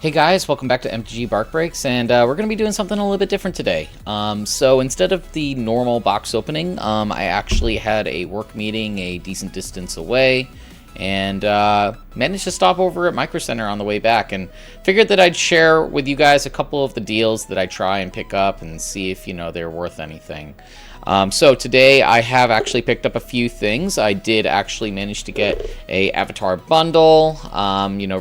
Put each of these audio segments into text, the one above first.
Hey guys, welcome back to MTG Bark Breaks, and we're going to be doing something a little bit different today. So instead of the normal box opening, I actually had a work meeting a decent distance away, and managed to stop over at Microcenter on the way back, and figured that I'd share with you guys a couple of the deals that I try and pick up and see if, they're worth anything. So today I have actually picked up a few things. I did actually manage to get a Avatar bundle.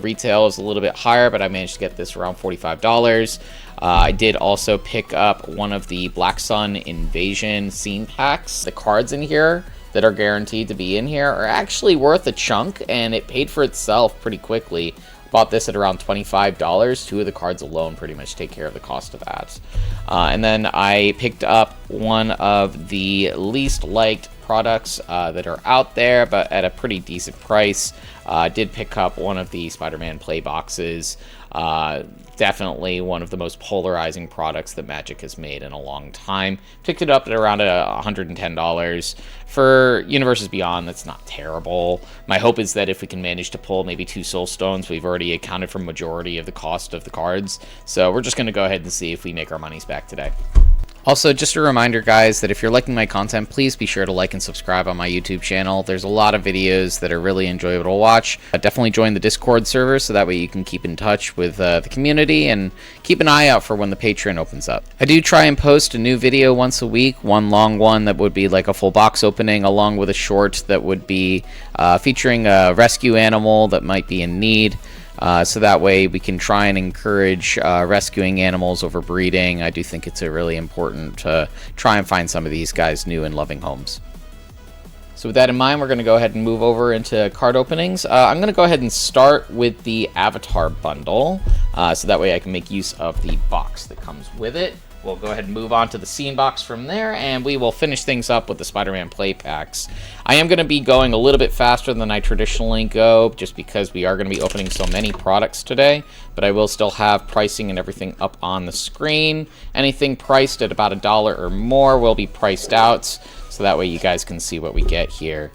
Retail is a little bit higher, but I managed to get this around $45. I did also pick up one of the Black Sun Invasion scene packs. The cards in here that are guaranteed to be in here are actually worth a chunk, and it paid for itself pretty quickly. Bought this at around $25. Two of the cards alone pretty much take care of the cost of that. And then I picked up one of the least liked products that are out there, but at a pretty decent price. Did pick up one of the Spider-Man play boxes. Definitely one of the most polarizing products that Magic has made in a long time. Picked it up at around $110. For Universes Beyond, that's not terrible. My hope is that if we can manage to pull maybe 2 Soul Stones, we've already accounted for majority of the cost of the cards. So we're just going to go ahead and see if we make our monies back today. Also, just a reminder, guys, that if you're liking my content, please be sure to like and subscribe on my YouTube channel. There's a lot of videos that are really enjoyable to watch. Definitely join the Discord server so that way you can keep in touch with the community, and keep an eye out for when the Patreon opens up. I do try and post a new video once a week, one long one that would be like a full box opening, along with a short that would be featuring a rescue animal that might be in need. So that way we can try and encourage rescuing animals over breeding. I do think it's really important to try and find some of these guys new and loving homes. So with that in mind, we're going to go ahead and move over into card openings. I'm going to go ahead and start with the Avatar bundle, so that way I can make use of the box that comes with it. We'll go ahead and move on to the scene box from there, and we will finish things up with the Spider-Man play packs. I am going to be going a little bit faster than I traditionally go, just because we are going to be opening so many products today, but I will still have pricing and everything up on the screen. Anything priced at about $1 or more will be priced out, so that way you guys can see what we get here.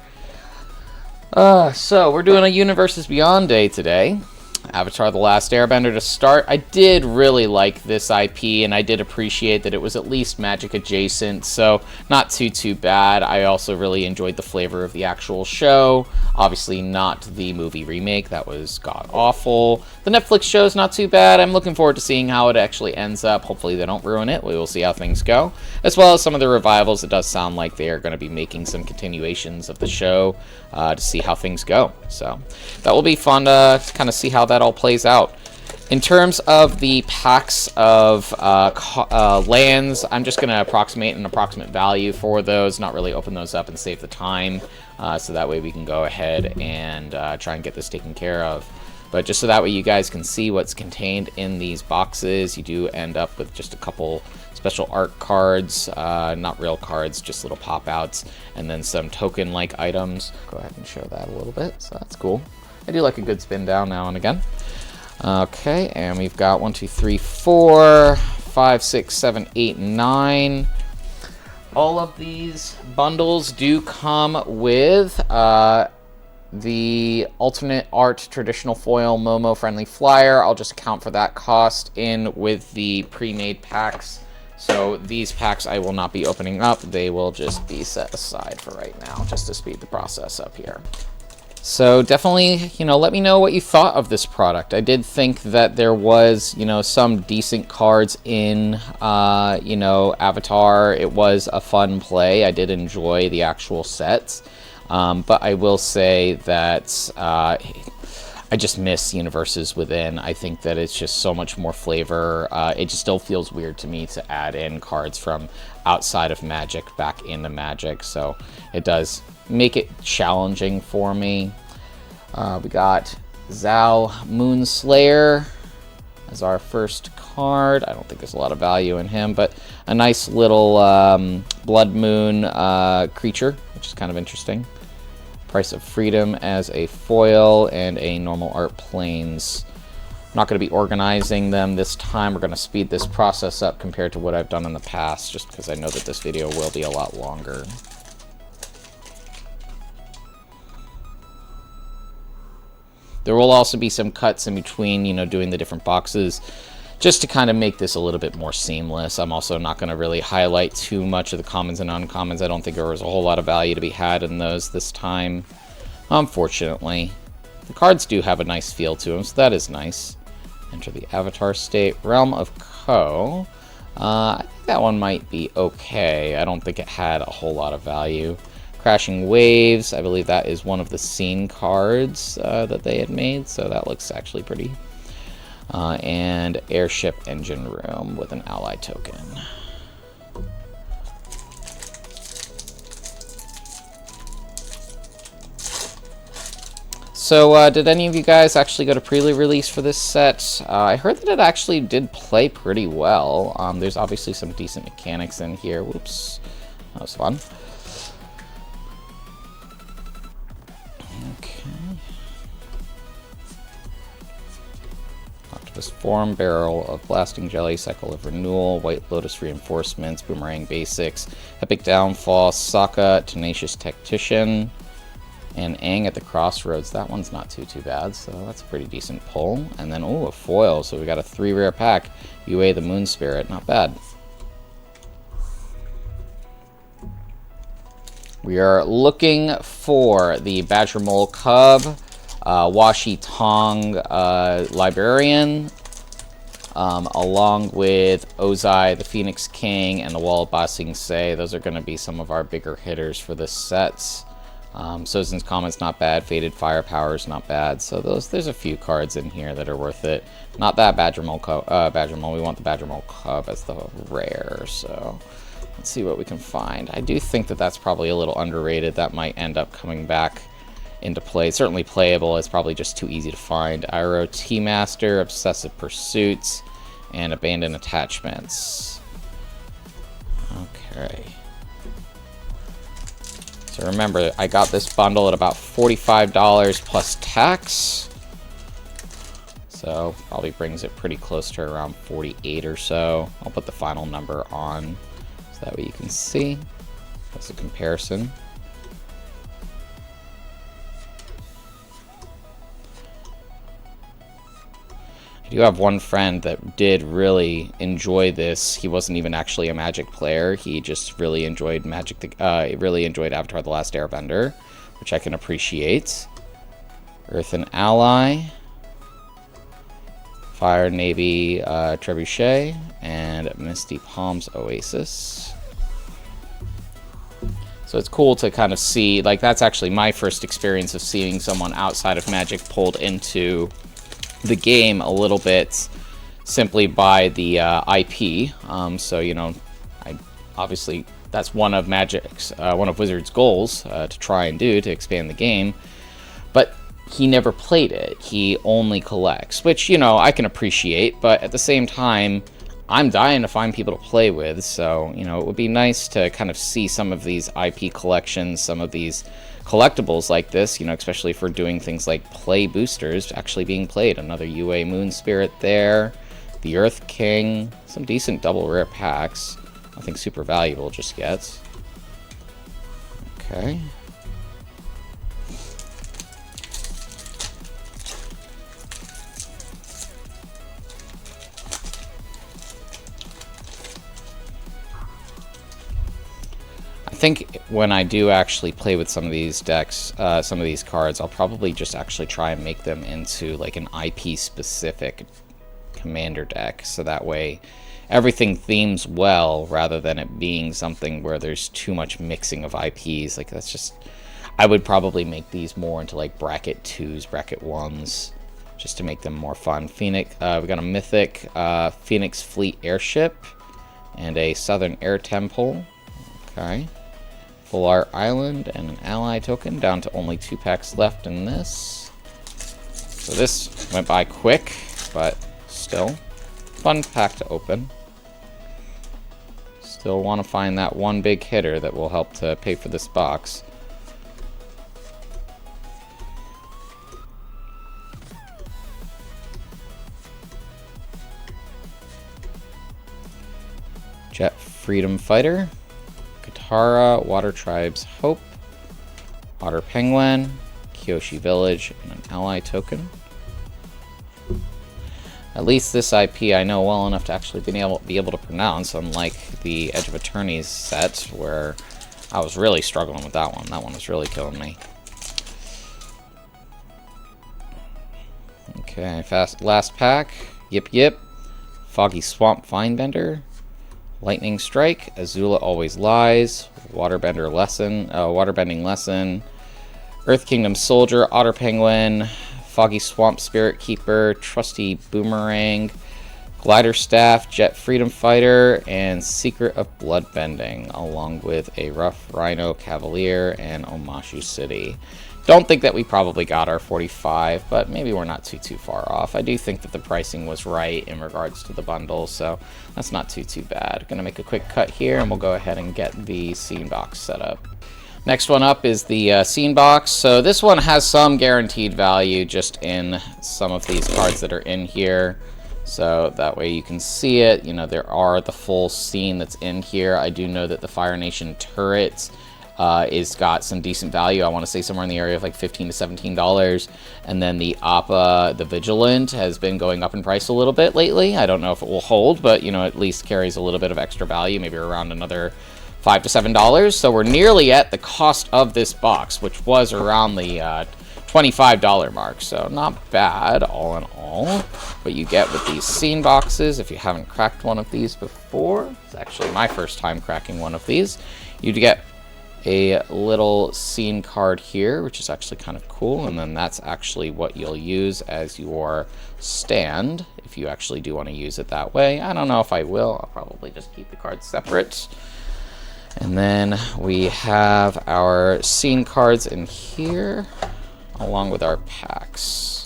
So we're doing a Universes Beyond day today. Avatar: The Last Airbender to start. I did really like this IP, and I did appreciate that it was at least Magic adjacent, so not too bad. I also really enjoyed the flavor of the actual show. Obviously not the movie remake, that was god-awful. The Netflix show is not too bad. I'm looking forward to seeing how it actually ends up. Hopefully they don't ruin it. We will see how things go. As well as some of the revivals. It does sound like they are going to be making some continuations of the show to see how things go. So that will be fun to kind of see how that all plays out. In terms of the packs of lands, I'm just going to approximate an approximate value for those, not really open those up and save the time, so that way we can go ahead and try and get this taken care of. But just so that way you guys can see what's contained in these boxes, you do end up with just a couple special art cards, not real cards, just little pop-outs, and then some token-like items. Go ahead and show that a little bit, so that's cool. I do like a good spin down now and again. Okay, and we've got 1, 2, 3, 4, 5, 6, 7, 8, 9. All of these bundles do come with the alternate art traditional foil Momo friendly flyer. I'll just account for that cost in with the pre-made packs. So these packs I will not be opening up. They will just be set aside for right now, just to speed the process up here. So definitely, let me know what you thought of this product. I did think that there was, some decent cards in, Avatar. It was a fun play. I did enjoy the actual sets. But I will say that I just miss Universes Within. I think that it's just so much more flavor. It just still feels weird to me to add in cards from outside of Magic back into Magic. So it does make it challenging for me. We got Zal Moonslayer as our first card. I don't think there's a lot of value in him, but a nice little Blood Moon creature, which is kind of interesting. Price of Freedom as a foil, and a normal art planes. I'm not going to be organizing them this time. We're going to speed this process up compared to what I've done in the past, just because I know that this video will be a lot longer. There will also be some cuts in between, you know, doing the different boxes, just to kind of make this a little bit more seamless. I'm also not going to really highlight too much of the commons and uncommons. I don't think there was a whole lot of value to be had in those this time, unfortunately. The cards do have a nice feel to them, so that is nice. Enter the Avatar State. Realm of Ko. I think that one might be okay. I don't think it had a whole lot of value. Crashing Waves. I believe that is one of the scene cards that they had made, so that looks actually pretty. And Airship Engine Room with an ally token. So, did any of you guys actually go to pre-release for this set? I heard that it actually did play pretty well. There's obviously some decent mechanics in here. Whoops. That was fun. Okay. Octopus Form, Barrel of Blasting Jelly, Cycle of Renewal, White Lotus Reinforcements, Boomerang Basics, Epic Downfall, Sokka, Tenacious Tactician, and Aang at the Crossroads. That one's not too bad, so that's a pretty decent pull. And then, oh, a foil, so we got a 3 rare pack. UA the Moon Spirit, not bad. We are looking for the Badger Mole Cub, Washi Tong Librarian, along with Ozai the Phoenix King and the Wall of Ba Sing Se. Those are going to be some of our bigger hitters for this set. Sozin's Comet's not bad. Faded Firepower's not bad. So there's a few cards in here that are worth it. Not that Badger Mole Badger Mole. We want the Badger Mole Cub as the rare. So let's see what we can find. I do think that that's probably a little underrated. That might end up coming back into play. It's certainly playable. It's probably just too easy to find. Iroh T-Master, Obsessive Pursuits, and Abandoned Attachments. Okay. So remember, I got this bundle at about $45 plus tax. So probably brings it pretty close to around 48 or so. I'll put the final number on so that way you can see. That's a comparison. I do have one friend that did really enjoy this. He wasn't even actually a Magic player. He just really enjoyed really enjoyed Avatar: The Last Airbender, which I can appreciate. Earthen Ally, Fire Navy Trebuchet, and Misty Palms Oasis. So it's cool to kind of see, like, that's actually my first experience of seeing someone outside of Magic pulled into the game a little bit simply by the IP. So, you know, obviously that's one of one of Wizards' goals to try and do to expand the game. But he never played it. He only collects, which, you know, I can appreciate. But at the same time, I'm dying to find people to play with. So, you know, it would be nice to kind of see some of these IP collections, some of these collectibles like this, you know, especially for doing things like play boosters actually being played. Another UA Moon Spirit there, the Earth King, some decent double rare packs. Nothing super valuable just yet. Okay. I think when I do actually play with some of these decks, some of these cards, I'll probably just actually try and make them into like an IP-specific commander deck, so that way everything themes well, rather than it being something where there's too much mixing of IPs. Like, that's just... I would probably make these more into like bracket 2s, bracket 1s, just to make them more fun. Phoenix, we got a Mythic Phoenix Fleet Airship, and a Southern Air Temple. Okay. Full Art Island, and an ally token, down to only 2 packs left in this. So this went by quick, but still fun pack to open. Still want to find that one big hitter that will help to pay for this box. Jet Freedom Fighter, Katara, Water Tribe's Hope, Water Penguin, Kyoshi Village, and an ally token. At least this IP I know well enough to actually be able to pronounce, unlike the Edge of Eternity's set, where I was really struggling with that one. That one was really killing me. Okay, last pack. Yip Yip, Foggy Swamp Finebender, Lightning Strike, Azula Always Lies, Waterbending Lesson, Earth Kingdom Soldier, Otter Penguin, Foggy Swamp Spirit Keeper, Trusty Boomerang, Glider Staff, Jet Freedom Fighter, and Secret of Bloodbending, along with a Rough Rhino Cavalier and Omashu City. Don't think that we probably got our 45, but maybe we're not too far off. I do think that the pricing was right in regards to the bundle, so that's not too bad. Gonna make a quick cut here, and we'll go ahead and get the scene box set up. Next one up is the scene box. So this one has some guaranteed value just in some of these cards that are in here. So that way you can see it. You know, there are the full scene that's in here. I do know that the Fire Nation turret is got some decent value. I want to say somewhere in the area of like $15 to $17. And then the Appa, the Vigilant, has been going up in price a little bit lately. I don't know if it will hold, but, you know, at least carries a little bit of extra value, maybe around another $5 to $7. So we're nearly at the cost of this box, which was around the $25 mark. So not bad all in all. What you get with these scene boxes, if you haven't cracked one of these before, it's actually my first time cracking one of these, you get a little scene card here, which is actually kind of cool, and then that's actually what you'll use as your stand if you actually do want to use it that way. I don't know if I will. I'll probably just keep the cards separate. And then we have our scene cards in here along with our packs.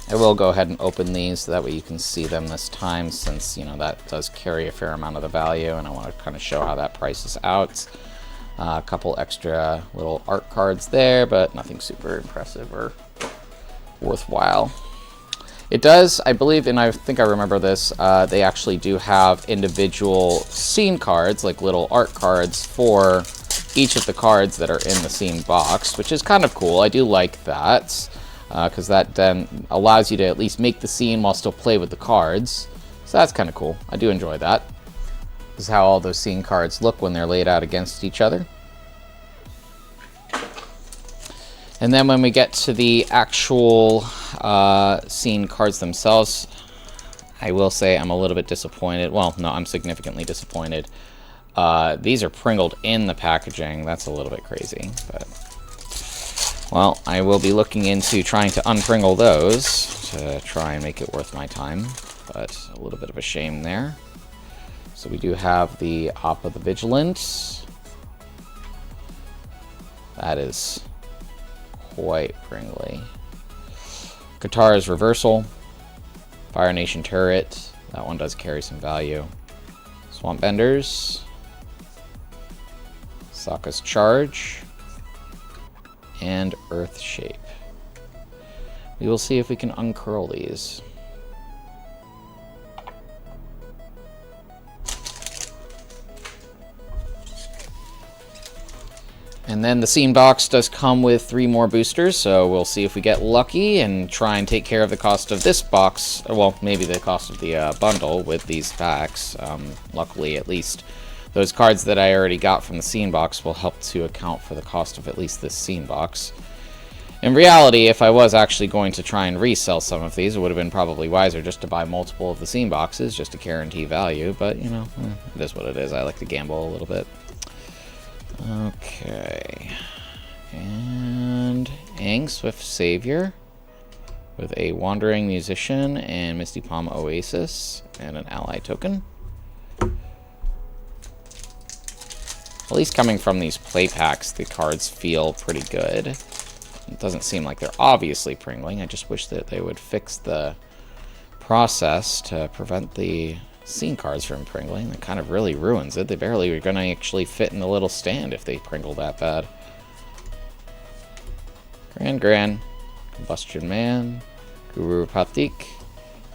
I will go ahead and open these so that way you can see them this time, since, you know, that does carry a fair amount of the value, and I want to kind of show how that prices out. A couple extra little art cards there, but nothing super impressive or worthwhile. It does, I believe, and I think I remember this, they actually do have individual scene cards, like little art cards for each of the cards that are in the scene box, which is kind of cool. I do like that. Because that then allows you to at least make the scene while still play with the cards. So that's kind of cool. I do enjoy that. This is how all those scene cards look when they're laid out against each other. And then when we get to the actual scene cards themselves, I will say I'm a little bit disappointed. Well, no, I'm significantly disappointed. These are pringled in the packaging. That's a little bit crazy, but... well, I will be looking into trying to unpringle those to try and make it worth my time, but a little bit of a shame there. So we do have the Appa the Vigilant. That is quite pringly. Katara's Reversal. Fire Nation Turret. That one does carry some value. Swamp Benders. Sokka's Charge. And Earth Shape. We will see if we can uncurl these. And then the scene box does come with 3 more boosters, so we'll see if we get lucky and try and take care of the cost of this box. Well, maybe the cost of the bundle with these packs. Luckily, at least those cards that I already got from the scene box will help to account for the cost of at least this scene box. In reality, if I was actually going to try and resell some of these, it would have been probably wiser just to buy multiple of the scene boxes, just to guarantee value, but, you know, it is what it is. I like to gamble a little bit. Okay. And Aang, Swift Savior, with a Wandering Musician and Misty Palm Oasis, and an ally token. At least coming from these play packs, the cards feel pretty good. It doesn't seem like they're obviously pringling. I just wish that they would fix the process to prevent the scene cards from pringling. That kind of really ruins it. They barely are going to actually fit in the little stand if they pringle that bad. Gran, Combustion Man, Guru Pathik,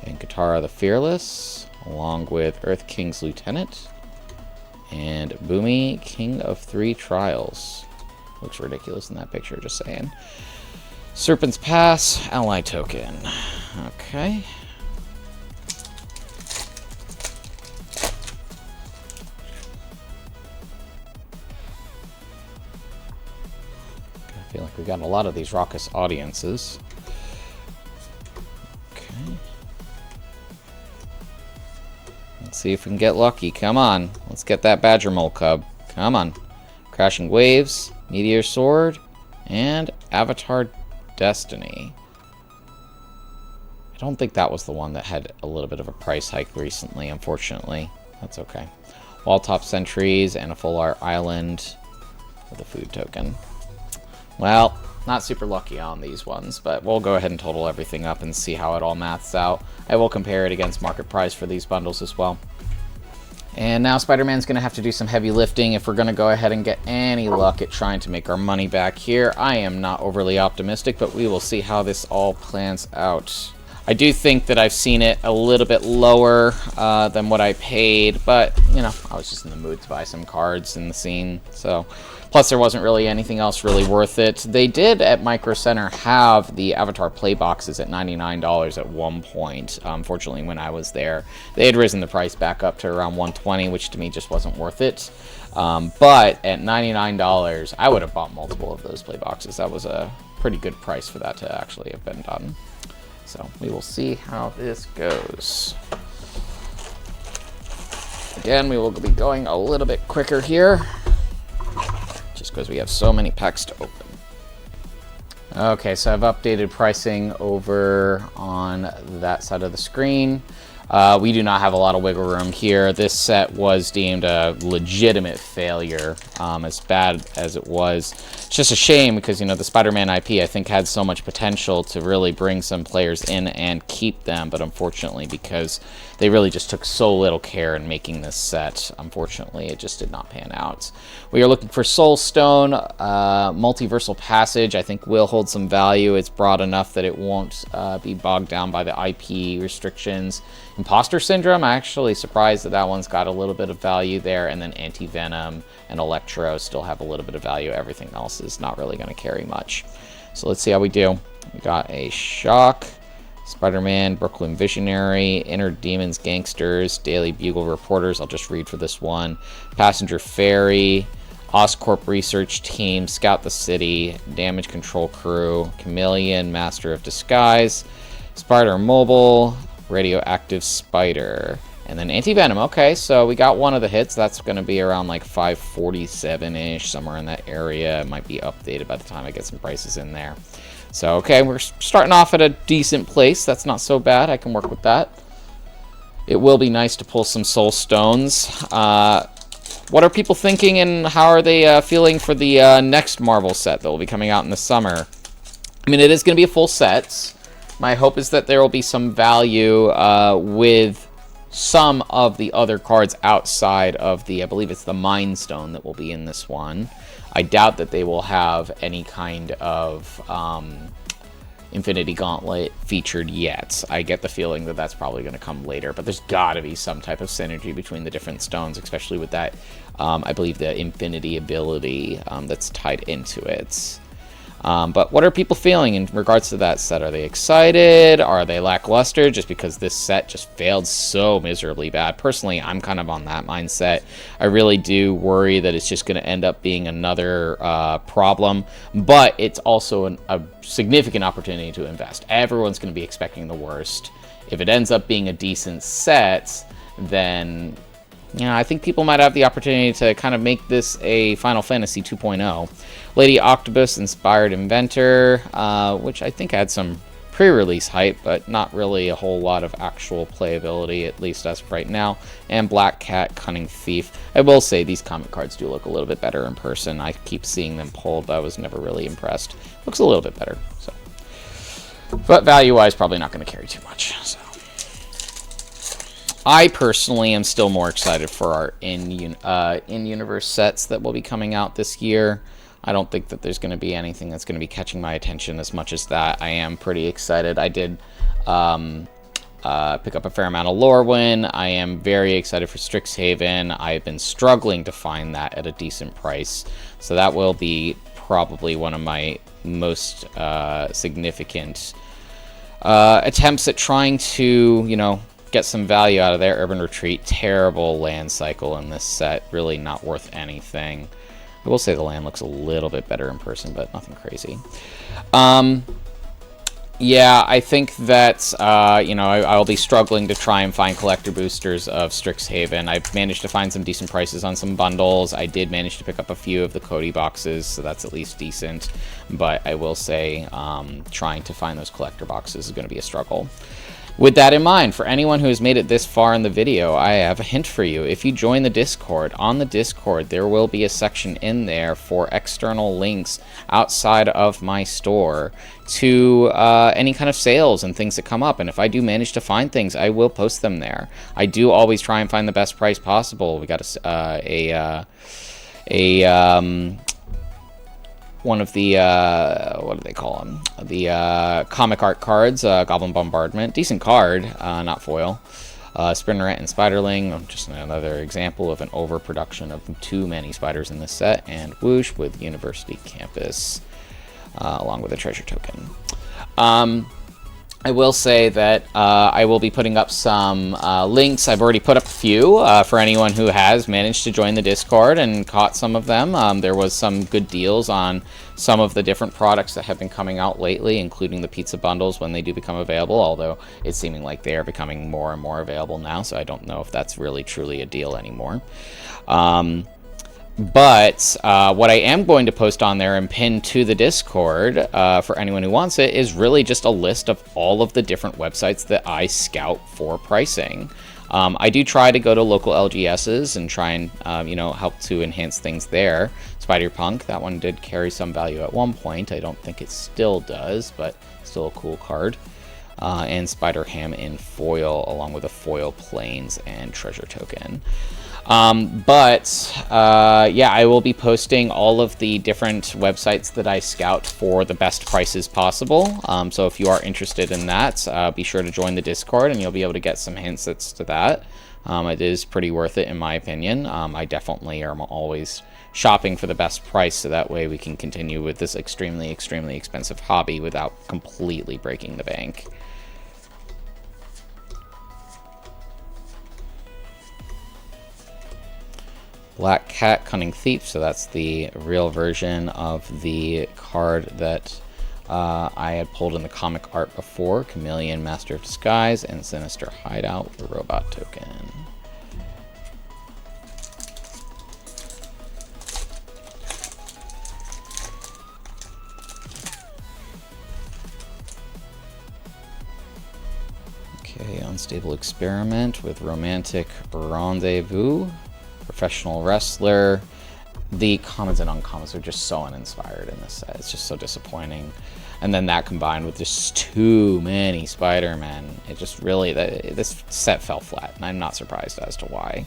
and Katara the Fearless. along with Earth King's Lieutenant and Boomy, King of Three Trials. Looks ridiculous in that picture, just saying. Serpent's Pass, ally token. Okay. I feel like we got a lot of these raucous audiences. Okay. Let's see if we can get lucky. Come on. Let's get that Badger Mole Cub. Come on. Crashing Waves, Meteor Sword, and Avatar Destiny. I don't think that was the one that had a little bit of a price hike recently, unfortunately. That's okay. Wall-top Sentries and a full art island with a food token. Well, not super lucky on these ones, but we'll go ahead and total everything up and see how it all maths out. I will compare it against market price for these bundles as well. And now Spider-Man's going to have to do some heavy lifting if we're going to go ahead and get any luck at trying to make our money back here. I am not overly optimistic, but we will see how this all plans out. I do think that I've seen it a little bit lower than what I paid, but, you know, I was just in the mood to buy some cards in the scene, so... Plus, there wasn't really anything else really worth it. They did, at Microcenter, have the Avatar play boxes at $99 at one point. Unfortunately, when I was there, they had risen the price back up to around $120, which to me just wasn't worth it. But at $99, I would have bought multiple of those play boxes. That was a pretty good price for that to actually have been done. So, we will see how this goes. Again, we will be going a little bit quicker here, just because we have so many packs to open. Okay, so I've updated pricing over on that side of the screen. We do not have a lot of wiggle room here. This set was deemed a legitimate failure, as bad as it was. It's just a shame because, you know, the Spider-Man IP, I think, had so much potential to really bring some players in and keep them, but unfortunately, because they really just took so little care in making this set, unfortunately, it just did not pan out. We are looking for Soul Stone. Multiversal Passage, I think, will hold some value. It's broad enough that it won't be bogged down by the IP restrictions. Imposter Syndrome, I'm actually surprised that that one's got a little bit of value there, and then Anti-Venom and Electro still have a little bit of value. Everything else is not really going to carry much. So let's see how we do. We got a Shock, Spider-Man, Brooklyn Visionary, Inner Demons Gangsters, Daily Bugle Reporters, I'll just read for this one, Passenger Ferry, Oscorp Research Team, Scout the City, Damage Control Crew, Chameleon, Master of Disguise, Spider Mobile, Radioactive Spider, and then Anti-Venom. Okay, so we got one of the hits. That's going to be around like 547-ish, somewhere in that area. It might be updated by the time I get some prices in there. So, okay, we're starting off at a decent place. That's not so bad. I can work with that. It will be nice to pull some Soul Stones. What are people thinking, and how are they feeling for the next Marvel set that will be coming out in the summer? I mean, it is going to be a full set. My hope is that there will be some value with some of the other cards outside of the, I believe it's the Mind Stone that will be in this one. I doubt that they will have any kind of Infinity Gauntlet featured yet. I get the feeling that that's probably going to come later, but there's got to be some type of synergy between the different stones, especially with that, I believe, the Infinity ability that's tied into it. But what are people feeling in regards to that set? Are they excited? Are they lackluster just because this set just failed so miserably bad? Personally, I'm kind of on that mindset. I really do worry that it's just going to end up being another problem, but it's also a significant opportunity to invest. Everyone's going to be expecting the worst. If it ends up being a decent set, then, you know, I think people might have the opportunity to kind of make this a Final Fantasy 2.0. Lady Octopus Inspired Inventor, which I think had some pre-release hype, but not really a whole lot of actual playability, at least as of right now. And Black Cat Cunning Thief. I will say these comic cards do look a little bit better in person. I keep seeing them pulled, but I was never really impressed. Looks a little bit better. So, but value-wise, probably not going to carry too much. So, I personally am still more excited for our in-universe sets that will be coming out this year. I don't think that there's going to be anything that's going to be catching my attention as much as that. I am pretty excited. I did pick up a fair amount of Lorwyn. I am very excited for Strixhaven. I've been struggling to find that at a decent price, so that will be probably one of my most significant attempts at trying to, you know, get some value out of there. Urban Retreat, terrible land cycle in this set, really not worth anything. I will say the land looks a little bit better in person, but nothing crazy. Yeah, I think that, you know, I'll be struggling to try and find collector boosters of Strixhaven. I've managed to find some decent prices on some bundles. I did manage to pick up a few of the Cody boxes, so that's at least decent. But I will say, trying to find those collector boxes is going to be a struggle. With that in mind, for anyone who has made it this far in the video, I have a hint for you. If you join the Discord, on the Discord, there will be a section in there for external links outside of my store to any kind of sales and things that come up. And if I do manage to find things, I will post them there. I do always try and find the best price possible. We got one of the, what do they call them? The comic art cards, Goblin Bombardment. Decent card, not foil. Spinneret and Spiderling, just another example of an overproduction of too many spiders in this set. And Whoosh with University Campus, along with a treasure token. I will say that I will be putting up some links. I've already put up a few for anyone who has managed to join the Discord and caught some of them. There was some good deals on some of the different products that have been coming out lately, including the pizza bundles when they do become available, although it's seeming like they are becoming more and more available now, so I don't know if that's really truly a deal anymore. But what I am going to post on there and pin to the Discord for anyone who wants it is really just a list of all of the different websites that I scout for pricing. I do try to go to local LGSs and try and you know, help to enhance things there. Spider-Punk, that one did carry some value at one point. I don't think it still does, but still a cool card. And Spider-Ham in foil, along with a foil planes and treasure token. Yeah, I will be posting all of the different websites that I scout for the best prices possible. So if you are interested in that, be sure to join the Discord and you'll be able to get some hints as to that. It is pretty worth it in my opinion. I definitely am always shopping for the best price, so that way we can continue with this extremely, extremely expensive hobby without completely breaking the bank. Black Cat, Cunning Thief, so that's the real version of the card that I had pulled in the comic art before. Chameleon, Master of Disguise, and Sinister Hideout, the robot token. Okay, Unstable Experiment with Romantic Rendezvous. Professional Wrestler. The commons and uncommons are just so uninspired in this set. It's just so disappointing. And then that combined with just too many Spider-Men, it just really, this set fell flat, and I'm not surprised as to why.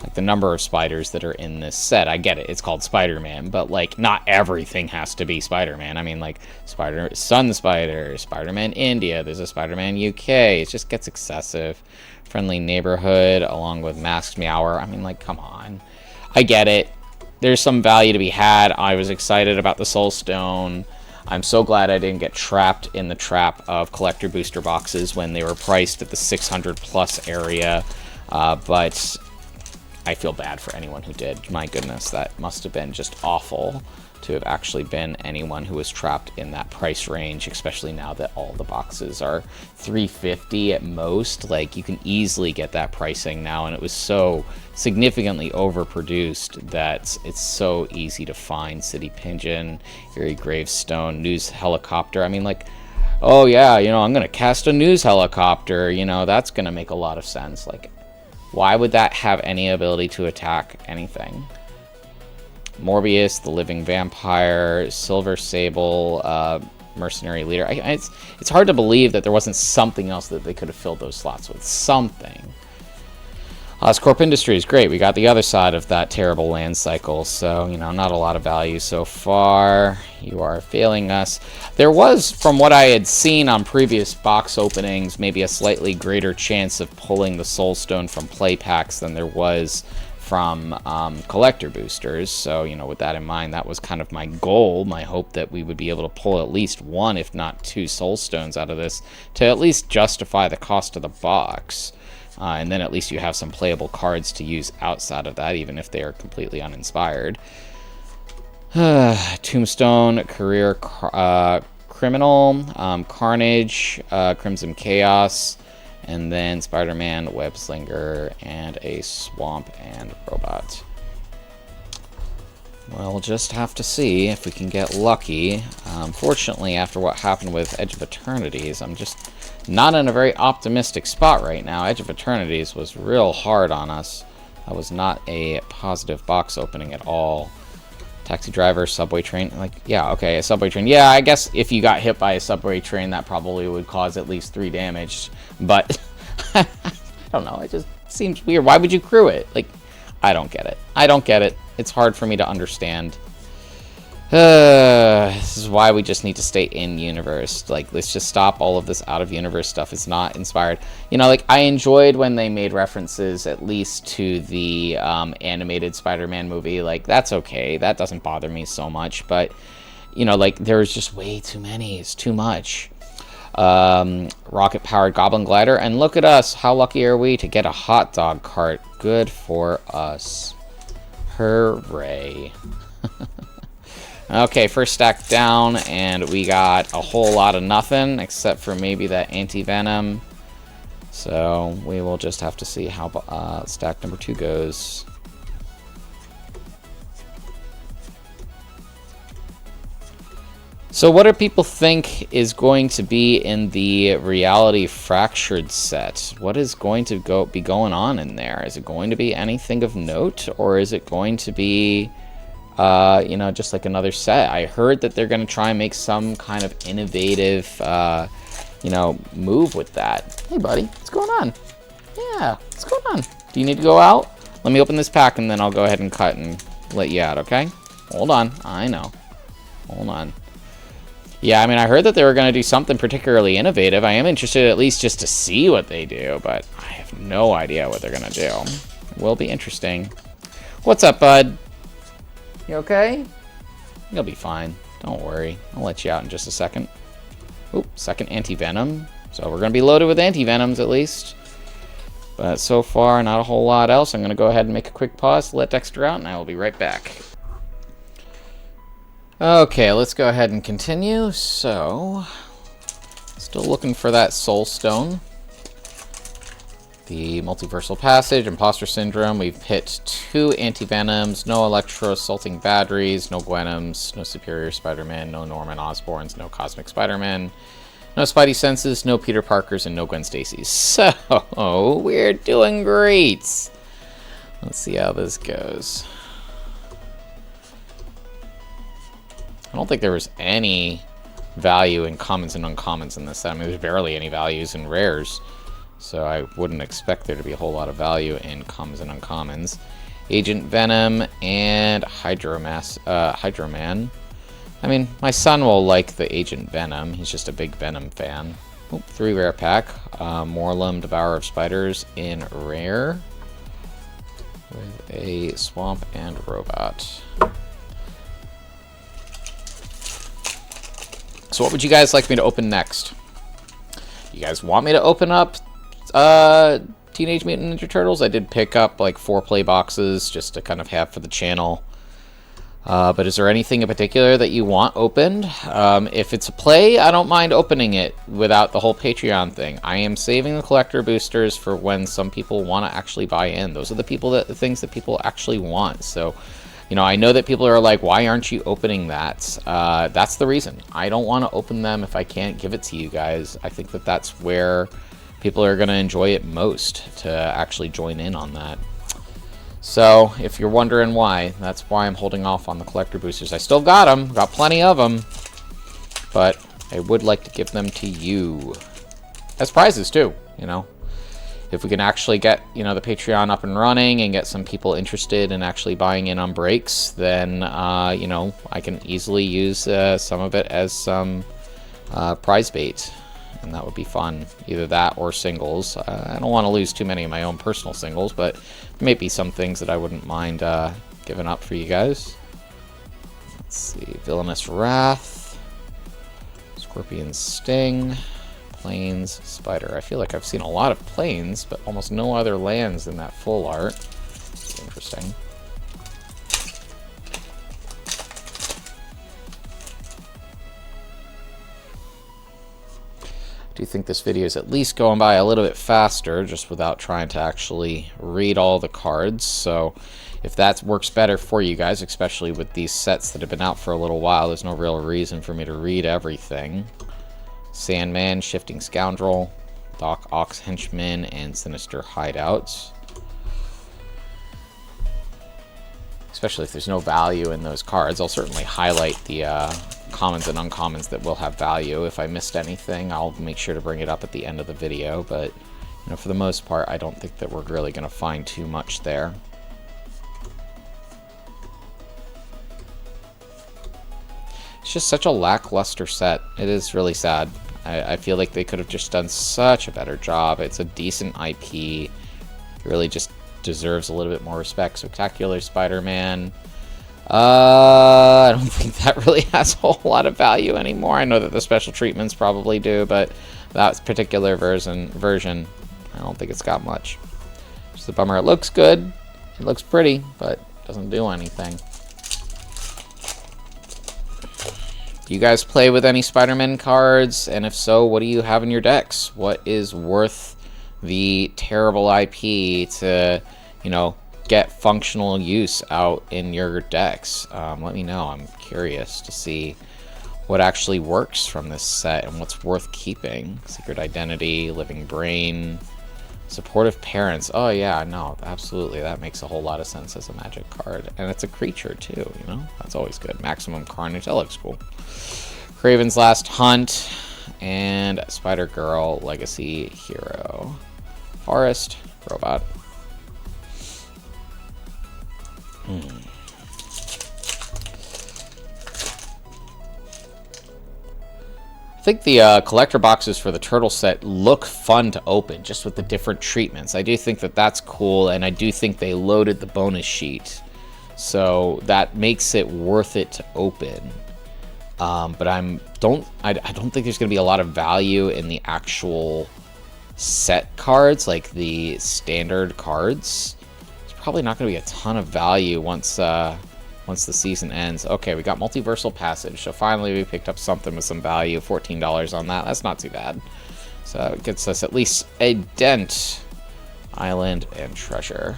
Like, the number of spiders that are in this set, I get it, it's called Spider-Man, but, like, not everything has to be Spider-Man. I mean, like, Sun Spider, Spider-Man India, there's a Spider-Man UK, it just gets excessive. Friendly Neighborhood, along with Masked Meower. I mean, like, come on. I get it. There's some value to be had. I was excited about the Soul Stone. I'm so glad I didn't get trapped in the trap of collector booster boxes when they were priced at the 600 plus area. But I feel bad for anyone who did. My goodness, that must have been just awful to have actually been anyone who was trapped in that price range, especially now that all the boxes are $350 at most. Like, you can easily get that pricing now, and it was so significantly overproduced that it's so easy to find. City Pigeon, Eerie Gravestone, News Helicopter. I mean, like, oh yeah, you know, I'm gonna cast a News Helicopter, you know, that's gonna make a lot of sense. Like, why would that have any ability to attack anything? Morbius, the Living Vampire, Silver Sable, Mercenary Leader. It's hard to believe that there wasn't something else that they could have filled those slots with. Something. Oscorp Industries, great. We got the other side of that terrible land cycle, so, you know, not a lot of value so far. You are failing us. There was, from what I had seen on previous box openings, maybe a slightly greater chance of pulling the Soul Stone from play packs than there was from collector boosters. So, you know, with that in mind, that was kind of my goal, my hope that we would be able to pull at least one, if not two Soul Stones out of this to at least justify the cost of the box. And then at least you have some playable cards to use outside of that, even if they are completely uninspired. Tombstone, Career Criminal, Carnage, Crimson Chaos, and then Spider-Man, Webslinger, and a Swamp and Robot. Well, we'll just have to see if we can get lucky. Fortunately, after what happened with Edge of Eternities, I'm just not in a very optimistic spot right now. Edge of Eternities was real hard on us. That was not a positive box opening at all. Taxi driver, subway train, like, yeah, okay, a subway train. Yeah, I guess if you got hit by a subway train, that probably would cause at least 3 damage. But, I don't know, it just seems weird. Why would you crew it? Like, I don't get it. I don't get it. It's hard for me to understand. This is why we just need to stay in universe. Like, let's just stop all of this out of universe stuff. It's not inspired. You know, like, I enjoyed when they made references at least to the animated Spider-Man movie. Like, that's okay. That doesn't bother me so much. But, you know, like, there's just way too many. It's too much. Rocket-powered Goblin Glider. And look at us. How lucky are we to get a hot dog cart? Good for us. Hooray. Okay, first stack down, and we got a whole lot of nothing, except for maybe that anti-venom. So we will just have to see how stack number 2 goes. So what do people think is going to be in the Reality Fractured set? What is going to be going on in there? Is it going to be anything of note, or is it going to be... you know, just like another set? I heard that they're going to try and make some kind of innovative, you know, move with that. Hey, buddy, what's going on? Yeah, what's going on? Do you need to go out? Let me open this pack, and then I'll go ahead and cut and let you out, okay? Hold on. I know. Hold on. Yeah, I mean, I heard that they were going to do something particularly innovative. I am interested at least just to see what they do, but I have no idea what they're going to do. It will be interesting. What's up, bud? You okay? You'll be fine. Don't worry. I'll let you out in just a second. Oop, second anti-venom. So we're going to be loaded with anti-venoms at least. But so far, not a whole lot else. I'm going to go ahead and make a quick pause, let Dexter out, and I will be right back. Okay, let's go ahead and continue. So, still looking for that Soul Stone. The Multiversal Passage, Imposter Syndrome. We've hit 2 Anti-Venoms, no Electro-Assaulting Batteries, no Gwenoms, no Superior Spider-Man, no Norman Osborns, no Cosmic Spider-Man, no Spidey Senses, no Peter Parkers, and no Gwen Stacy's. So, we're doing great. Let's see how this goes. I don't think there was any value in commons and uncommons in this set. I mean, there's barely any values in rares. So I wouldn't expect there to be a whole lot of value in commons and uncommons. Agent Venom and Hydro-Man. I mean, my son will like the Agent Venom. He's just a big Venom fan. Oop, 3 rare pack. Morlum, Devourer of Spiders in rare. With a Swamp and Robot. So what would you guys like me to open next? You guys want me to open up Teenage Mutant Ninja Turtles? I did pick up like 4 play boxes just to kind of have for the channel. But is there anything in particular that you want opened? If it's a play, I don't mind opening it without the whole Patreon thing. I am saving the collector boosters for when some people want to actually buy in. Those are the things that people actually want. So, you know, I know that people are like, why aren't you opening that? That's the reason. I don't want to open them if I can't give it to you guys. I think that that's where people are going to enjoy it most, to actually join in on that. So, if you're wondering why, that's why I'm holding off on the collector boosters. I still got them, got plenty of them, but I would like to give them to you. As prizes, too, you know. if we can actually get, you know, the Patreon up and running and get some people interested in actually buying in on breaks, then, you know, I can easily use some of it as some prize bait, and that would be fun. Either that or singles. I don't want to lose too many of my own personal singles, but there may be some things that I wouldn't mind giving up for you guys. Let's see, Villainous Wrath, Scorpion Sting, Plains, Spider. I feel like I've seen a lot of planes, but almost no other lands in that full art. Interesting. I do think this video is at least going by a little bit faster, just without trying to actually read all the cards. So if that works better for you guys, especially with these sets that have been out for a little while, there's no real reason for me to read everything. Sandman, Shifting Scoundrel, Doc Ox Henchman, and Sinister Hideouts. Especially if there's no value in those cards, I'll certainly highlight the commons and uncommons that will have value. If I missed anything, I'll make sure to bring it up at the end of the video, but you know, for the most part, I don't think that we're really going to find too much there. It's just such a lackluster set. It is really sad. I feel like they could have just done such a better job. It's a decent IP. It really just deserves a little bit more respect. Spectacular Spider-Man. I don't think that really has a whole lot of value anymore. I know that the special treatments probably do, but that particular version, I don't think it's got much. Just a bummer. It looks good. It looks pretty, but it doesn't do anything. Do you guys play with any Spider-Man cards? And if so, what do you have in your decks? What is worth the terrible IP to, you know, get functional use out in your decks? Let me know. I'm curious to see what actually works from this set and what's worth keeping. Secret Identity, Living Brain, Supportive Parents. Oh yeah, no, absolutely. That makes a whole lot of sense as a Magic card. And it's a creature too, you know? That's always good. Maximum Carnage. That looks cool. Craven's Last Hunt, and Spider-Girl Legacy Hero. Forest, Robot. I think the collector boxes for the turtle set look fun to open, just with the different treatments. I do think that that's cool, and I do think they loaded the bonus sheet, so that makes it worth it to open. But I don't think there's going to be a lot of value in the actual set cards, like the standard cards. There's probably not going to be a ton of value once the season ends. Okay, we got Multiversal Passage, so finally we picked up something with some value. $14 on that. That's not too bad. So it gets us at least a dent. Island and Treasure.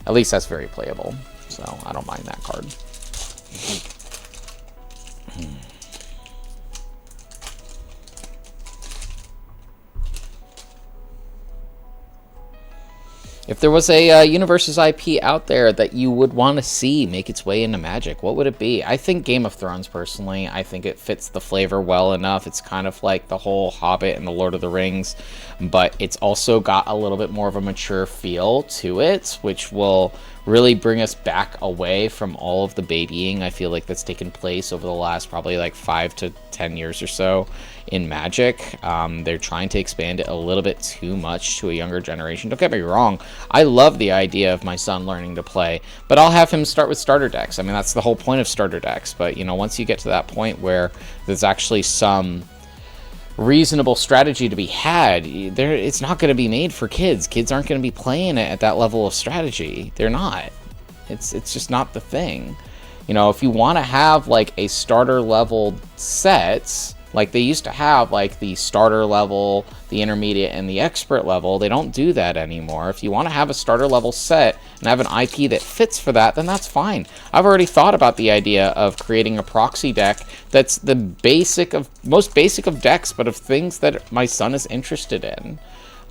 At least that's very playable, so I don't mind that card. If there was a Universes IP out there that you would want to see make its way into Magic, what would it be? I think Game of Thrones, personally. I think it fits the flavor well enough. It's kind of like the whole Hobbit and the Lord of the Rings, but it's also got a little bit more of a mature feel to it, which will really bring us back away from all of the babying I feel like that's taken place over the last probably like 5 to 10 years or so in Magic. They're trying to expand it a little bit too much to a younger generation. Don't get me wrong, I love the idea of my son learning to play, but I'll have him start with starter decks. I mean, that's the whole point of starter decks, but you know, once you get to that point where there's actually some reasonable strategy to be had, it's not going to be made for kids. Kids aren't going to be playing it at that level of strategy. They're not. It's just not the thing. You know, if you want to have like a starter level sets, like they used to have like the starter level, the intermediate, and the expert level, they don't do that anymore. If you want to have a starter level set and have an IP that fits for that, then that's fine. I've already thought about the idea of creating a proxy deck that's the most basic of decks, but of things that my son is interested in.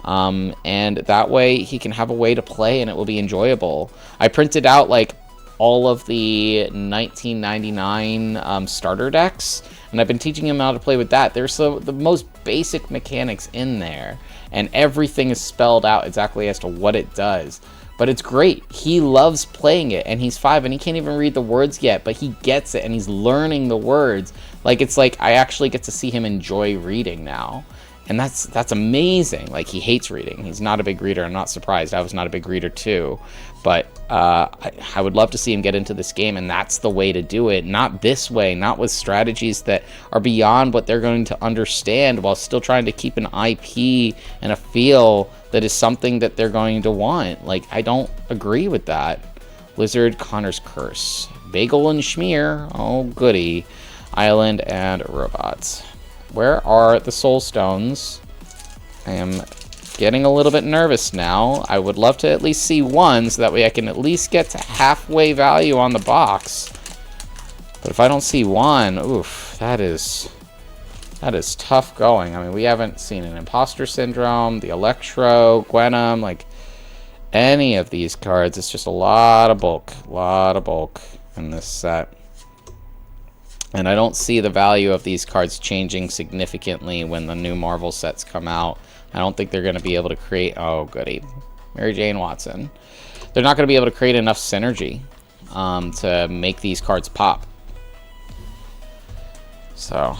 And that way he can have a way to play and it will be enjoyable. I printed out like all of the 1999 starter decks, and I've been teaching him how to play with that. There's the most basic mechanics in there, and everything is spelled out exactly as to what it does. But it's great. He loves playing it, and he's 5, and he can't even read the words yet, but he gets it, and he's learning the words. Like, it's like I actually get to see him enjoy reading now. And that's amazing. Like, he hates reading. He's not a big reader. I'm not surprised. I was not a big reader too. But I would love to see him get into this game, and that's the way to do it. Not this way, not with strategies that are beyond what they're going to understand, while still trying to keep an IP and a feel that is something that they're going to want. Like, I don't agree with that. Lizard, Connor's Curse. Bagel and Schmear. Oh, goody. Island and Robots. Where are the soul stones? I am getting a little bit nervous now. I would love to at least see one, so that way I can at least get to halfway value on the box. But if I don't see one, oof, that is tough going. I mean, we haven't seen an Imposter Syndrome, the Electro, Gwenum, like any of these cards. It's just a lot of bulk in this set. And I don't see the value of these cards changing significantly when the new Marvel sets come out. I don't think they're going to be able to create... Oh, goody. Mary Jane Watson. They're not going to be able to create enough synergy to make these cards pop. So,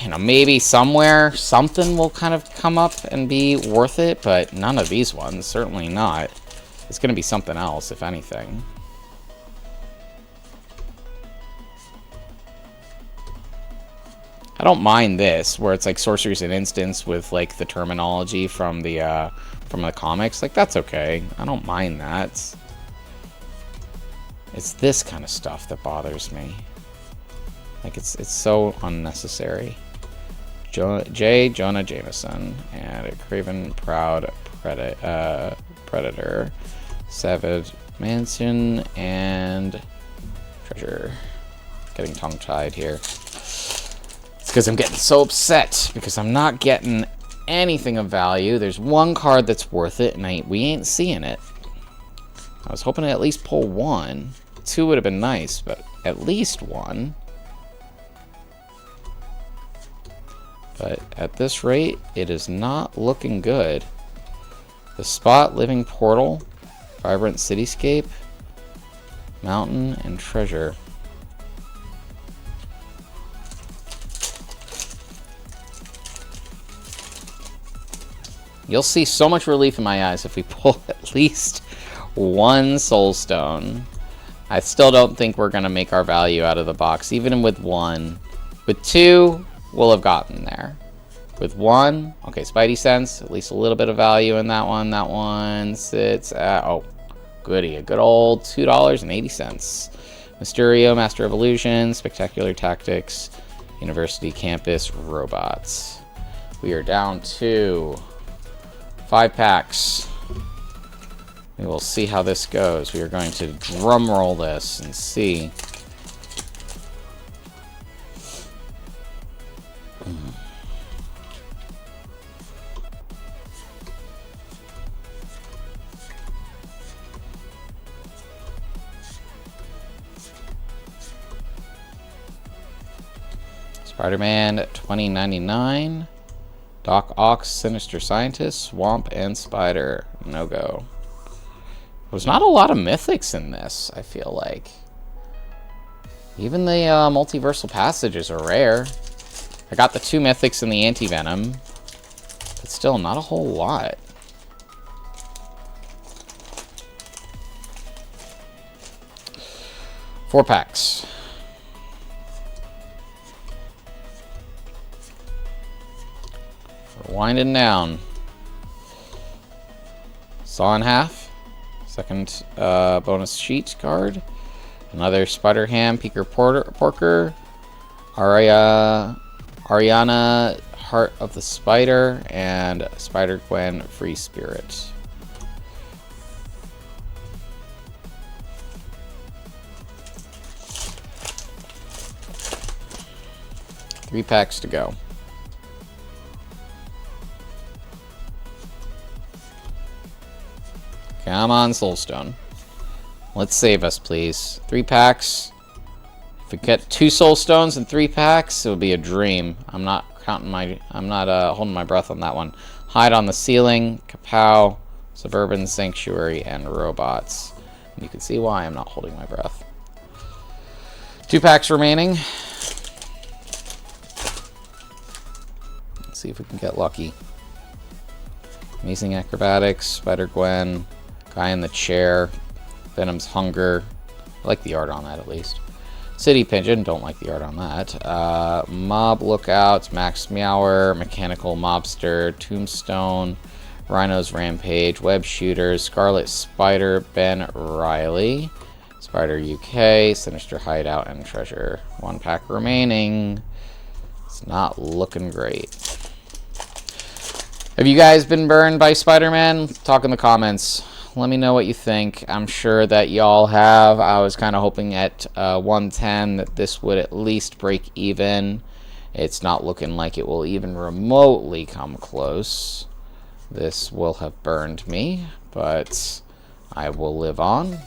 you know, maybe somewhere something will kind of come up and be worth it, but none of these ones. Certainly not. It's going to be something else, if anything. I don't mind this, where it's like Sorceries and Instants with like the terminology from the comics. Like, that's okay. I don't mind that. It's this kind of stuff that bothers me. Like, it's so unnecessary. Jonah Jameson and a Craven Proud Predator, Savage Mansion, and Treasure. Getting tongue-tied here. Because I'm getting so upset because I'm not getting anything of value. There's one card that's worth it, and we ain't seeing it. I was hoping to at least pull one. 2 would have been nice, but at least 1. But at this rate, it is not looking good. The Spot, Living Portal, Vibrant Cityscape, Mountain, and Treasure. You'll see so much relief in my eyes if we pull at least 1 Soul Stone. I still don't think we're going to make our value out of the box, even with 1. With 2, we'll have gotten there. With 1, okay, Spidey Sense, at least a little bit of value in that one. That one sits at, oh, goody, a good old $2.80. Mysterio, Master of Illusion, Spectacular Tactics, University Campus, Robots. We are down to 5 packs. We will see how this goes. We are going to drum roll this and see. Spider-Man 2099. Doc Ock, Sinister Scientist, Swamp, and Spider. No go. There's not a lot of mythics in this, I feel like. Even the multiversal passages are rare. I got the 2 mythics in the Anti-Venom, but still not a whole lot. Four packs. We're winding down. Saw in half. Second bonus sheet card. Another Spider-Ham, Peeker Porker. Ariana, Heart of the Spider. And Spider-Gwen, Free Spirit. Three packs to go. Come on, Soulstone. Let's save us, please. 3 packs. If we get 2 Soulstones in 3 packs, it would be a dream. I'm not holding my breath on that one. Hide on the Ceiling, Kapow, Suburban Sanctuary, and Robots. And you can see why I'm not holding my breath. 2 packs remaining. Let's see if we can get lucky. Amazing Acrobatics, Spider-Gwen, Guy in the Chair, Venom's Hunger. I like the art on that at least. City Pigeon, don't like the art on that. Mob Lookout, Max Meower, Mechanical Mobster, Tombstone, Rhino's Rampage, Web Shooters, Scarlet Spider, Ben Riley, Spider UK, Sinister Hideout, and Treasure. 1 pack remaining. It's not looking great. Have you guys been burned by Spider-Man? Talk in the comments. Let me know what you think. I'm sure that y'all have. I was kind of hoping at 110 that this would at least break even. It's not looking like it will even remotely come close. This will have burned me, but I will live on.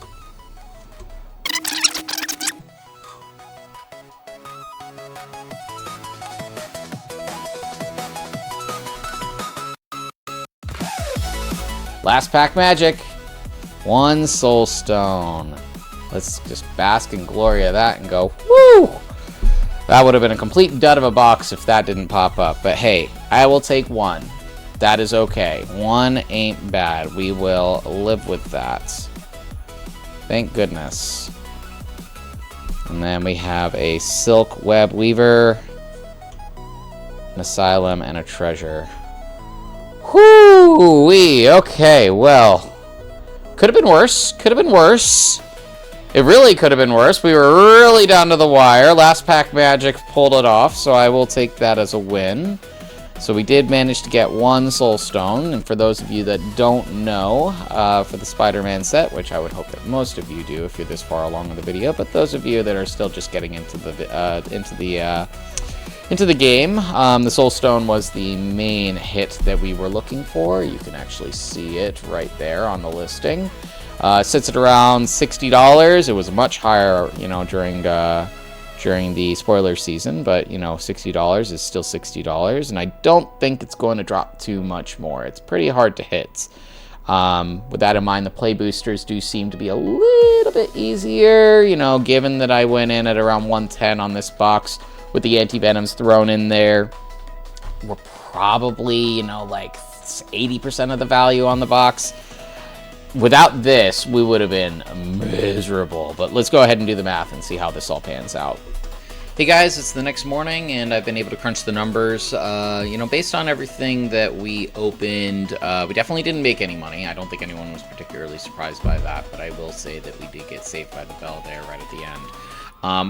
Last pack magic. 1 Soul Stone. Let's just bask in glory of that and go, woo! That would have been a complete dud of a box if that didn't pop up. But hey, I will take 1. That is okay. 1 ain't bad. We will live with that. Thank goodness. And then we have a Silk Web Weaver, an Asylum, and a Treasure. Whoo-wee! Okay, well. Could have been worse. Could have been worse. It really could have been worse. We were really down to the wire. Last pack magic pulled it off, so I will take that as a win. So we did manage to get 1 Soul Stone, and for those of you that don't know, for the Spider-Man set, which I would hope that most of you do if you're this far along in the video, but those of you that are still just getting into the game, the Soul Stone was the main hit that we were looking for. You can actually see it right there on the listing. Sits at around $60. It was much higher, you know, during the spoiler season, but you know, $60 is still $60, and I don't think it's going to drop too much more. It's pretty hard to hit. With that in mind, the play boosters do seem to be a little bit easier, you know, given that I went in at around 110 on this box with the anti-venoms thrown in there. We're probably, you know, like 80% of the value on the box. Without this, we would have been miserable. But let's go ahead and do the math and see how this all pans out. Hey guys, it's the next morning, and I've been able to crunch the numbers. You know, based on everything that we opened, we definitely didn't make any money. I don't think anyone was particularly surprised by that, but I will say that we did get saved by the bell there right at the end.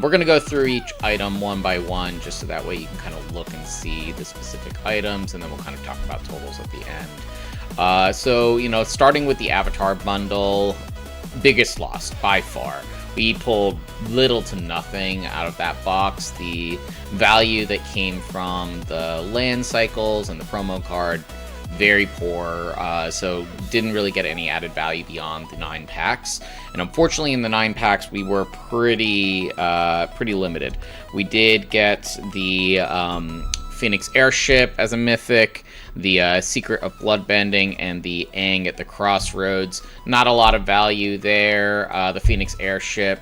We're going to go through each item one by one, just so that way you can kind of look and see the specific items, and then we'll kind of talk about totals at the end. So, you know, starting with the Avatar bundle, biggest loss by far. We pulled little to nothing out of that box. The value that came from the land cycles and the promo card, very poor, so didn't really get any added value beyond the 9 packs. And unfortunately, in the 9 packs, we were pretty limited. We did get the Phoenix Airship as a mythic, the Secret of Bloodbending, and the Aang at the Crossroads. Not a lot of value there. The Phoenix Airship,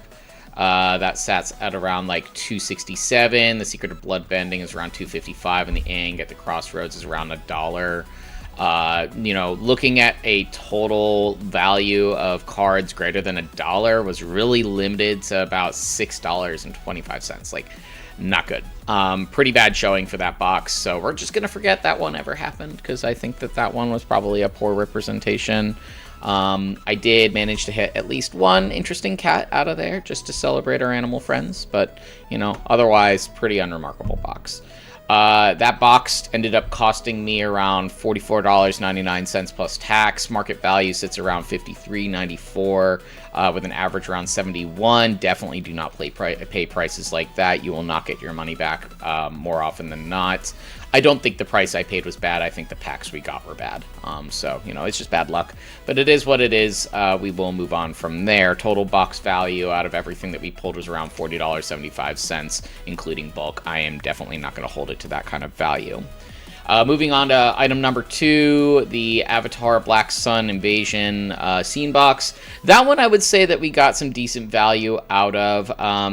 that sats at around like 267. The Secret of Bloodbending is around 255, and the Aang at the Crossroads is around $1. You know, looking at a total value of cards greater than $1 was really limited to about $6.25. Like, not good. Pretty bad showing for that box, so we're just gonna forget that one ever happened, because I think that one was probably a poor representation. I did manage to hit at least one interesting cat out of there, just to celebrate our animal friends, but, you know, otherwise, pretty unremarkable box. That box ended up costing me around $44.99 plus tax. Market value sits around $53.94, with an average around 71. Definitely do not pay prices like that. You will not get your money back more often than not. I don't think the price I paid was bad. I think the packs we got were bad. So, you know, it's just bad luck. But it is what it is. We will move on from there. Total box value out of everything that we pulled was around $40.75, including bulk. I am definitely not going to hold it to that kind of value. Moving on to item number 2, the Avatar Black Sun Invasion scene box. That one I would say that we got some decent value out of.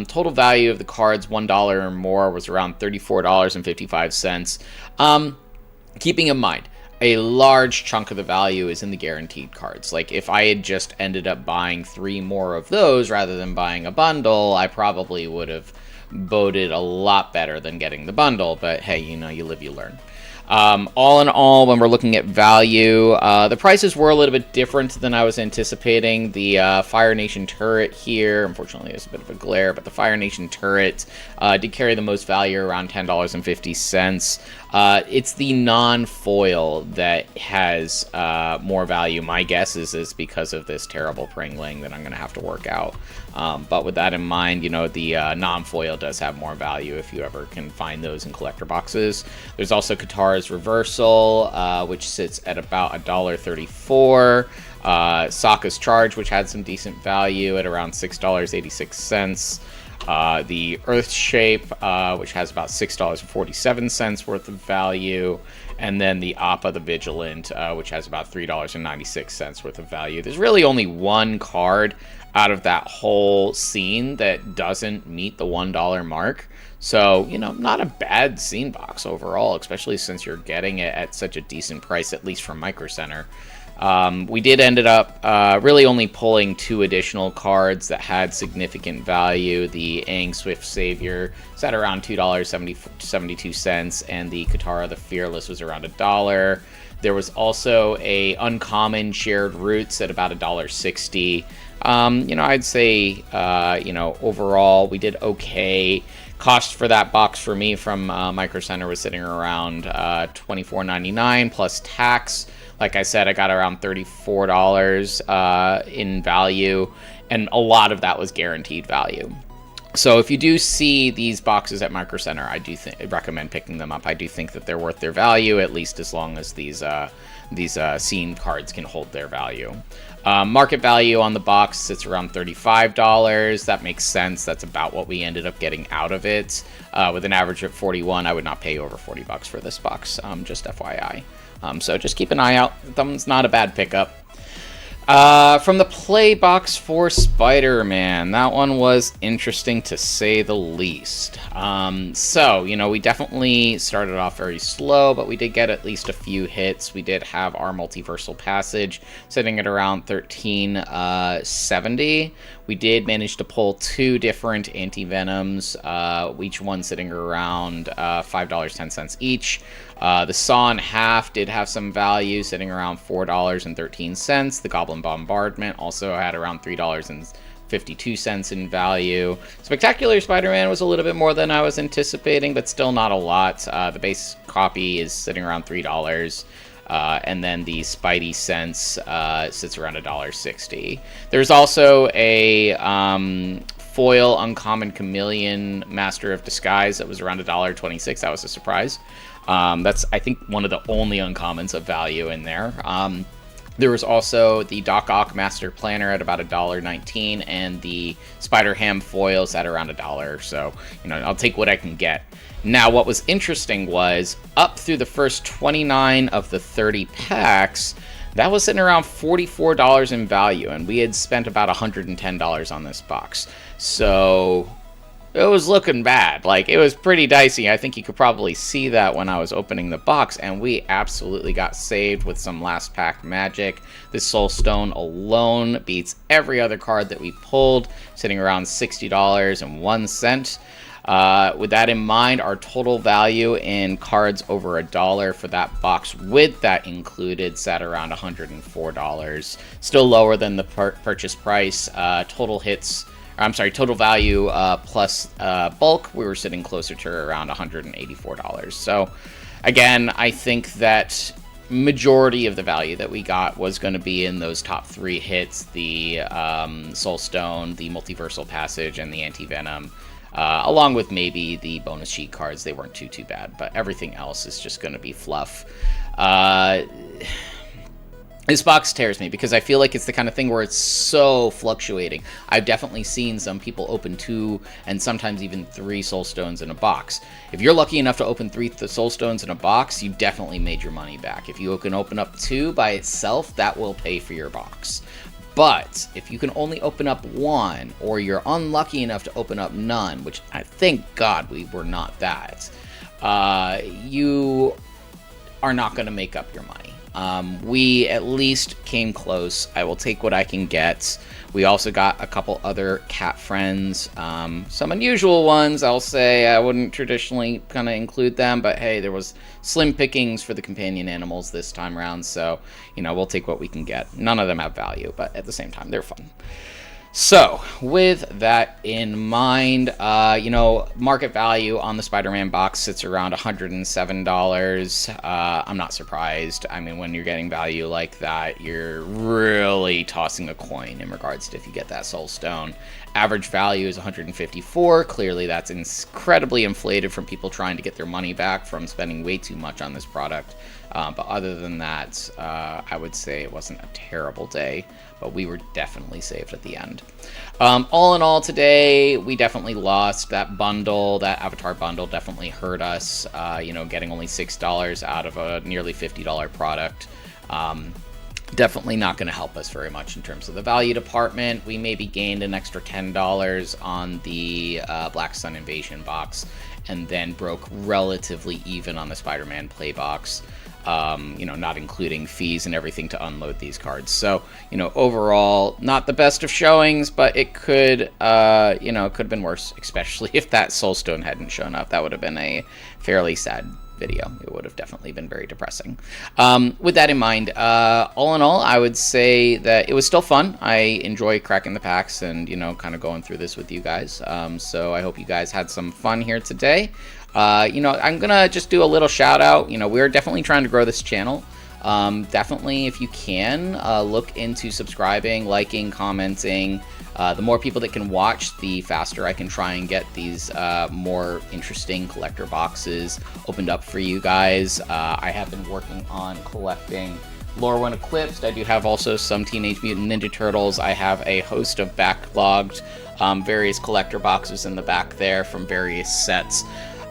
Total value of the cards, $1 or more, was around $34.55. Keeping in mind, a large chunk of the value is in the guaranteed cards. Like, if I had just ended up buying 3 more of those rather than buying a bundle, I probably would have voted a lot better than getting the bundle. But hey, you know, you live, you learn. All in all, when we're looking at value, the prices were a little bit different than I was anticipating. The Fire Nation turret here, unfortunately, there's a bit of a glare, but the Fire Nation turret did carry the most value, around $10.50. It's the non-foil that has more value. My guess is because of this terrible Pringling that I'm going to have to work out. But with that in mind, you know, the non-foil does have more value if you ever can find those in collector boxes. There's also Katara's Reversal, which sits at about $1.34. Sokka's Charge, which had some decent value at around $6.86. The Earth Shape, which has about $6.47 worth of value, and then the Appa the Vigilant, which has about $3.96 worth of value. There's really only one card out of that whole scene that doesn't meet the $1 mark. So, you know, not a bad scene box overall, especially since you're getting it at such a decent price, at least from Microcenter. We did ended up really only pulling 2 additional cards that had significant value. The Aang Swift Savior is at around $2.72, and the Katara the Fearless was around $1. There was also a uncommon Shared Roots at about $1.60. You know, I'd say, you know, overall we did okay. Cost for that box for me from Microcenter was sitting around $24.99 plus tax. Like I said, I got around $34 in value, and a lot of that was guaranteed value. So if you do see these boxes at Microcenter, I do recommend picking them up. I do think that they're worth their value, at least as long as these scene cards can hold their value. Market value on the box sits around $35. That makes sense. That's about what we ended up getting out of it. With an average of 41, I would not pay over $40 for this box, just FYI. So just keep an eye out. That's not a bad pickup. From the play box for Spider-Man, that one was interesting to say the least. So, you know, we definitely started off very slow, but we did get at least a few hits. We did have our multiversal passage sitting at around $13.70. We did manage to pull 2 different anti-venoms, each one sitting around $5.10 each. The Saw in Half did have some value, sitting around $4.13. The Goblin Bombardment also had around $3.52 in value. Spectacular Spider-Man was a little bit more than I was anticipating, but still not a lot. The base copy is sitting around $3. And then the Spidey Sense sits around $1.60. There's also a foil Uncommon Chameleon Master of Disguise that was around $1.26. That was a surprise. That's, I think, one of the only uncommons of value in there. There was also the Doc Ock Master Planner at about $1.19, and the Spider-Ham foils at around $1. So, you know, I'll take what I can get. Now, what was interesting was, up through the first 29 of the 30 packs, that was sitting around $44 in value, and we had spent about $110 on this box. So it was looking bad. Like, it was pretty dicey. I think you could probably see that when I was opening the box, and we absolutely got saved with some last pack magic. This Soul Stone alone beats every other card that we pulled, sitting around $60.01. With that in mind, our total value in cards over $1 for that box, with that included, sat around $104. Still lower than the purchase price. Total value plus bulk, we were sitting closer to around $184. So again, I think that majority of the value that we got was going to be in those top 3 hits: the Soul Stone, the Multiversal Passage, and the Anti-Venom. Along with maybe the bonus sheet cards. They weren't too bad, but everything else is just going to be fluff. This box tears me because I feel like it's the kind of thing where it's so fluctuating. I've definitely seen some people open 2 and sometimes even 3 soul stones in a box. If you're lucky enough to open 3 soul stones in a box, you definitely made your money back. If you can open up 2 by itself, that will pay for your box. But if you can only open up 1, or you're unlucky enough to open up none, which I thank God we were not that, you are not going to make up your money. We at least came close. I will take what I can get. We also got a couple other cat friends, some unusual ones. I'll say I wouldn't traditionally kind of include them, but hey, there was slim pickings for the companion animals this time around, so we'll take what we can get. None of them have value, but at the same time, they're fun. So, with that in mind, market value on the Spider-Man box sits around $107. I'm not surprised. I mean, when you're getting value like that, you're really tossing a coin in regards to if you get that Soul Stone. Average value is 154. Clearly, that's incredibly inflated from people trying to get their money back from spending way too much on this product. But other than that, I would say it wasn't a terrible day, but we were definitely saved at the end. All in all, today, we definitely lost. That bundle, that Avatar bundle definitely hurt us, getting only $6 out of a nearly $50 product. Definitely not going to help us very much in terms of the value department. We maybe gained an extra $10 on the Black Sun Invasion box, and then broke relatively even on the Spider-Man play box. Not including fees and everything to unload these cards. So, overall, not the best of showings, but it could, could have been worse, especially if that Soul Stone hadn't shown up. That would have been a fairly sad video. It would have definitely been very depressing. With that in mind, all in all, I would say that it was still fun. I enjoy cracking the packs and, kind of going through this with you guys. So I hope you guys had some fun here today. I'm gonna just do a little shout out. We're definitely trying to grow this channel. Definitely, if you can, look into subscribing, liking, commenting. The more people that can watch, the faster I can try and get these more interesting collector boxes opened up for you guys. I have been working on collecting Lore When Eclipsed. I do have also some Teenage Mutant Ninja Turtles. I have a host of backlogged various collector boxes in the back there from various sets.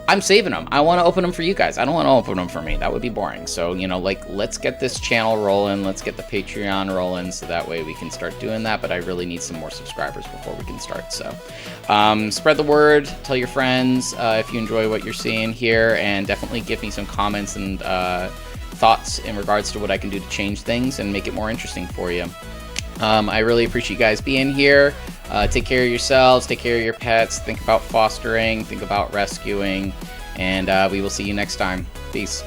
I'm saving them. I want to open them for you guys. I don't want to open them for me. That would be boring. So, let's get this channel rolling. Let's get the Patreon rolling so that way we can start doing that. But I really need some more subscribers before we can start. So, spread the word. Tell your friends if you enjoy what you're seeing here. And definitely give me some comments and thoughts in regards to what I can do to change things and make it more interesting for you. I really appreciate you guys being here. Take care of yourselves, take care of your pets, think about fostering, think about rescuing, and we will see you next time. Peace.